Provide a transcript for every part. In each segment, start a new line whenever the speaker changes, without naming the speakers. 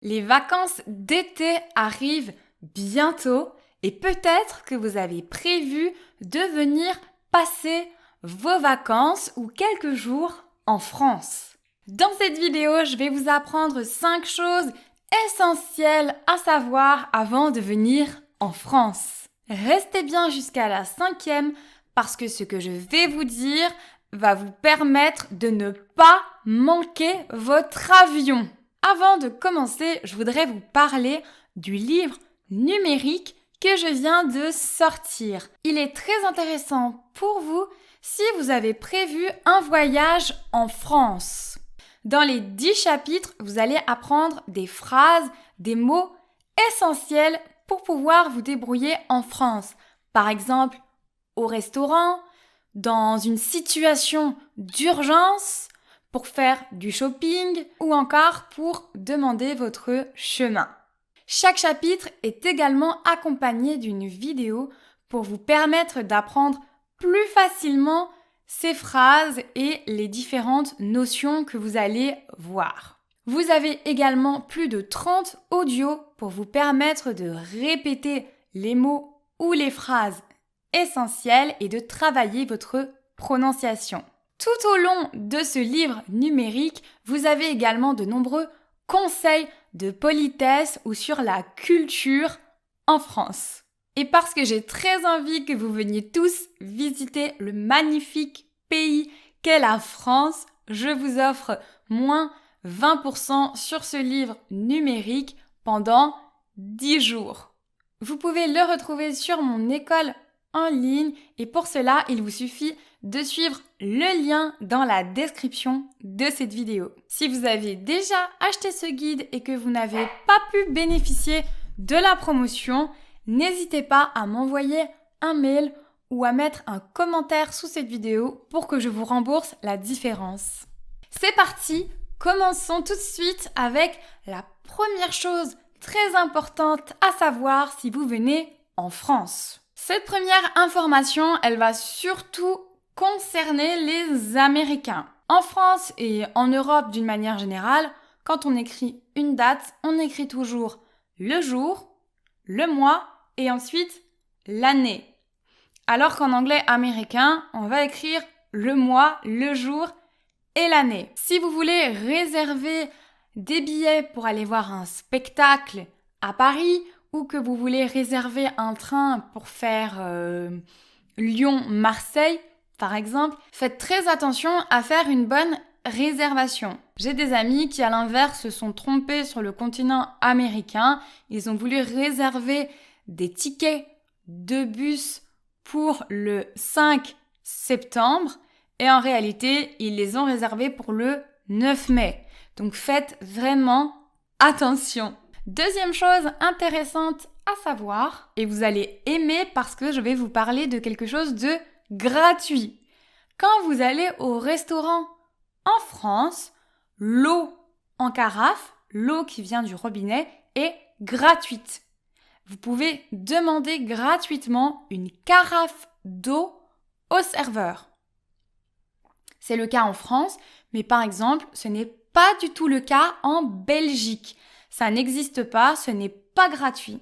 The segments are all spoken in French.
Les vacances d'été arrivent bientôt et peut-être que vous avez prévu de venir passer vos vacances ou quelques jours en France. Dans cette vidéo, je vais vous apprendre 5 choses essentielles à savoir avant de venir en France. Restez bien jusqu'à la 5e parce que ce que je vais vous dire va vous permettre de ne pas manquer votre avion. Avant de commencer, je voudrais vous parler du livre numérique que je viens de sortir. Il est très intéressant pour vous si vous avez prévu un voyage en France. Dans les 10 chapitres, vous allez apprendre des phrases, des mots essentiels pour pouvoir vous débrouiller en France. Par exemple, au restaurant, dans une situation d'urgence, pour faire du shopping ou encore pour demander votre chemin. Chaque chapitre est également accompagné d'une vidéo pour vous permettre d'apprendre plus facilement ces phrases et les différentes notions que vous allez voir. Vous avez également plus de 30 audios pour vous permettre de répéter les mots ou les phrases essentielles et de travailler votre prononciation. Tout au long de ce livre numérique, vous avez également de nombreux conseils de politesse ou sur la culture en France. Et parce que j'ai très envie que vous veniez tous visiter le magnifique pays qu'est la France, je vous offre moins 20% sur ce livre numérique pendant 10 jours. Vous pouvez le retrouver sur mon école en ligne et pour cela, il vous suffit de suivre le lien dans la description de cette vidéo. Si vous avez déjà acheté ce guide et que vous n'avez pas pu bénéficier de la promotion, n'hésitez pas à m'envoyer un mail ou à mettre un commentaire sous cette vidéo pour que je vous rembourse la différence. C'est parti, commençons tout de suite avec la première chose très importante à savoir si vous venez en France. Cette première information, elle va surtout concerner les Américains. En France et en Europe d'une manière générale, quand on écrit une date, on écrit toujours le jour, le mois et ensuite l'année. Alors qu'en anglais américain, on va écrire le mois, le jour et l'année. Si vous voulez réserver des billets pour aller voir un spectacle à Paris ou que vous voulez réserver un train pour faire Lyon-Marseille, par exemple, faites très attention à faire une bonne réservation. J'ai des amis qui, à l'inverse, se sont trompés sur le continent américain. Ils ont voulu réserver des tickets de bus pour le 5 septembre et en réalité, ils les ont réservés pour le 9 mai. Donc faites vraiment attention. Deuxième chose intéressante à savoir, et vous allez aimer parce que je vais vous parler de quelque chose de gratuit. Quand vous allez au restaurant en France, l'eau en carafe, l'eau qui vient du robinet, est gratuite. Vous pouvez demander gratuitement une carafe d'eau au serveur. C'est le cas en France, mais par exemple, ce n'est pas du tout le cas en Belgique. Ça n'existe pas, ce n'est pas gratuit.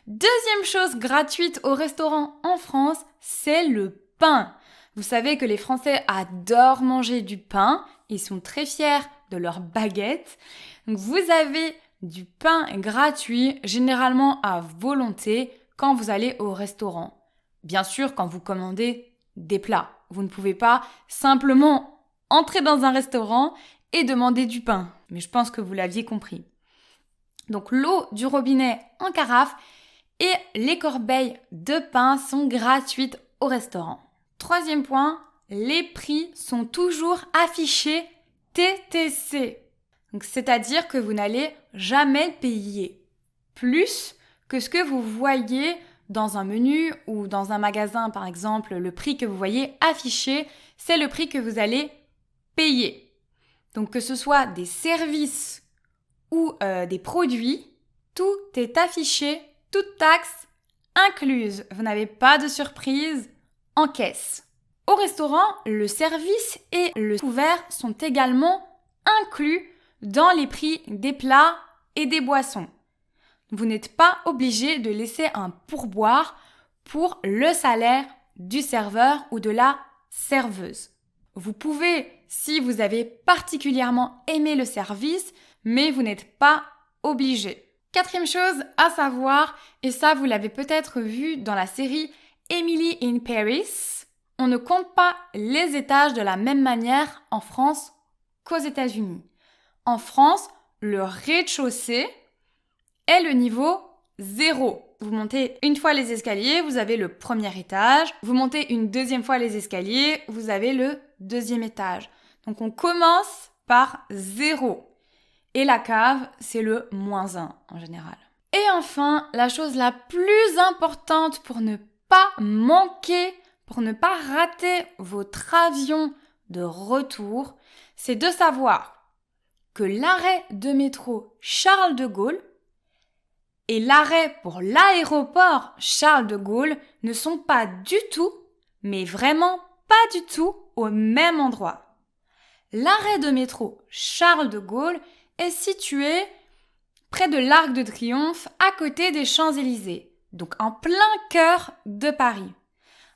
Deuxième chose gratuite au restaurant en France, c'est le pain. Vous savez que les Français adorent manger du pain, ils sont très fiers de leur baguette. Donc vous avez du pain gratuit, généralement à volonté, quand vous allez au restaurant. Bien sûr, quand vous commandez des plats. Vous ne pouvez pas simplement entrer dans un restaurant et demander du pain. Mais je pense que vous l'aviez compris. Donc l'eau du robinet en carafe et les corbeilles de pain sont gratuites au restaurant. Troisième point, les prix sont toujours affichés TTC. Donc, c'est-à-dire que vous n'allez jamais payer plus que ce que vous voyez dans un menu ou dans un magasin, par exemple. Le prix que vous voyez affiché, c'est le prix que vous allez payer. Donc que ce soit des services ou des produits, tout est affiché, toute taxe incluse. Vous n'avez pas de surprise en caisse. Au restaurant, le service et le couvert sont également inclus dans les prix des plats et des boissons. Vous n'êtes pas obligé de laisser un pourboire pour le salaire du serveur ou de la serveuse. Vous pouvez, si vous avez particulièrement aimé le service, mais vous n'êtes pas obligé. Quatrième chose à savoir, et ça vous l'avez peut-être vu dans la série Emily in Paris, on ne compte pas les étages de la même manière en France qu'aux États-Unis. En France, le rez-de-chaussée est le niveau 0. Vous montez une fois les escaliers, vous avez le premier étage. Vous montez une deuxième fois les escaliers, vous avez le deuxième étage. Donc on commence par 0. Et la cave, c'est le -1 en général. Et enfin, la chose la plus importante pour ne pas manquer, pour ne pas rater votre avion de retour, c'est de savoir que l'arrêt de métro Charles de Gaulle et l'arrêt pour l'aéroport Charles de Gaulle ne sont pas du tout, mais vraiment pas du tout, au même endroit. L'arrêt de métro Charles de Gaulle est situé près de l'Arc de Triomphe, à côté des Champs-Élysées, donc en plein cœur de Paris.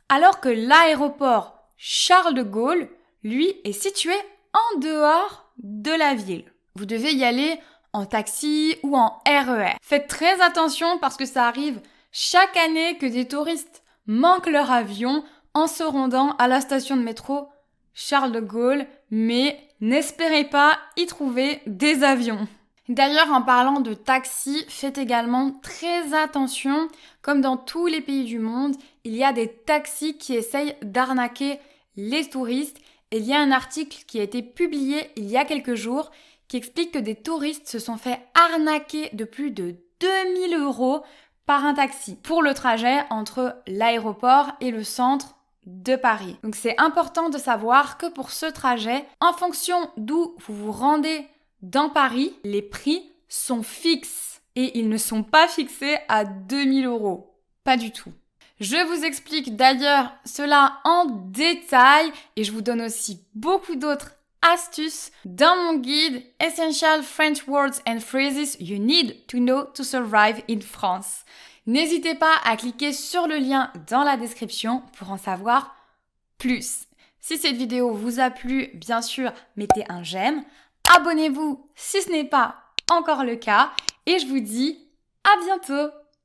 Alors que l'aéroport Charles de Gaulle, lui, est situé en dehors de la ville. Vous devez y aller en taxi ou en RER. Faites très attention parce que ça arrive chaque année que des touristes manquent leur avion en se rendant à la station de métro Charles de Gaulle, mais n'espérez pas y trouver des avions. D'ailleurs, en parlant de taxi, faites également très attention. Comme dans tous les pays du monde, il y a des taxis qui essayent d'arnaquer les touristes. Et il y a un article qui a été publié il y a quelques jours qui explique que des touristes se sont fait arnaquer de plus de 2000 € par un taxi pour le trajet entre l'aéroport et le centre de Paris. Donc c'est important de savoir que pour ce trajet, en fonction d'où vous vous rendez dans Paris, les prix sont fixes et ils ne sont pas fixés à 2000 €. Pas du tout. Je vous explique d'ailleurs cela en détail et je vous donne aussi beaucoup d'autres astuces dans mon guide Essential French Words and Phrases You Need to Know to Survive in France. N'hésitez pas à cliquer sur le lien dans la description pour en savoir plus. Si cette vidéo vous a plu, bien sûr, mettez un j'aime. Abonnez-vous si ce n'est pas encore le cas et je vous dis à bientôt.